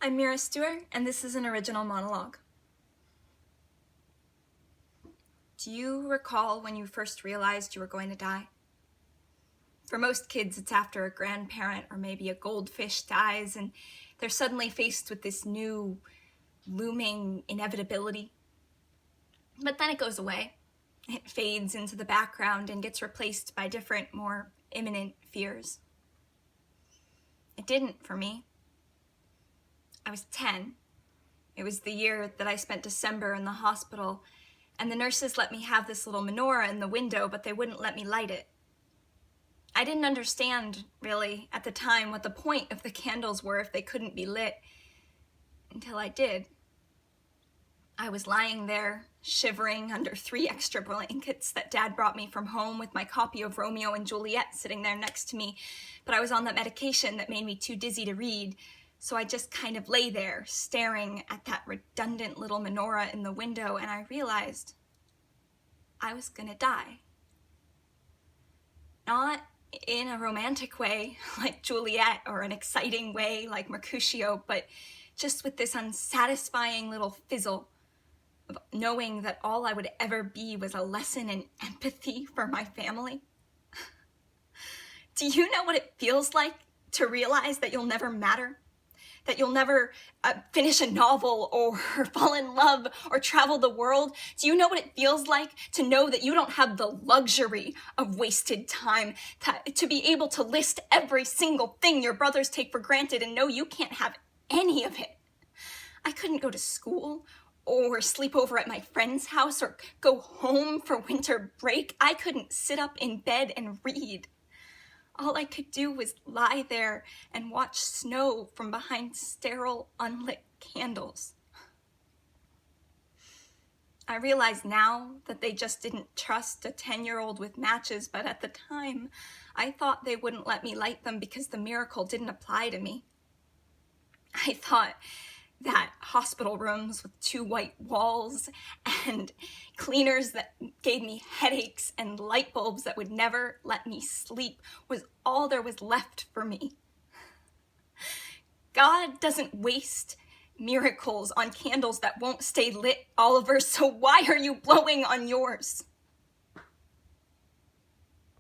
I'm Mira Steuer, and this is an original monologue. Do you recall when you first realized you were going to die? For most kids, it's after a grandparent or maybe a goldfish dies, and they're suddenly faced with this new, looming inevitability. But then it goes away. It fades into the background and gets replaced by different, more imminent fears. It didn't for me. I was 10. It was the year that I spent December in the hospital, and the nurses let me have this little menorah in the window, but they wouldn't let me light it. I didn't understand, really, at the time what the point of the candles were if they couldn't be lit, until I did. I was lying there, shivering under 3 extra blankets that Dad brought me from home with my copy of Romeo and Juliet sitting there next to me, but I was on that medication that made me too dizzy to read, so I just kind of lay there, staring at that redundant little menorah in the window, and I realized I was gonna die. Not in a romantic way like Juliet or an exciting way like Mercutio, but just with this unsatisfying little fizzle of knowing that all I would ever be was a lesson in empathy for my family. Do you know what it feels like to realize that you'll never matter? That you'll never finish a novel or fall in love or travel the world? Do you know what it feels like to know that you don't have the luxury of wasted time, to be able to list every single thing your brothers take for granted and know you can't have any of it? I couldn't go to school or sleep over at my friend's house or go home for winter break. I couldn't sit up in bed and read. All I could do was lie there and watch snow from behind sterile, unlit candles. I realize now that they just didn't trust a 10-year-old with matches, but at the time, I thought they wouldn't let me light them because the miracle didn't apply to me. I thought that hospital rooms with 2 white walls and cleaners that gave me headaches and light bulbs that would never let me sleep was all there was left for me. God doesn't waste miracles on candles that won't stay lit, Oliver, so why are you blowing on yours?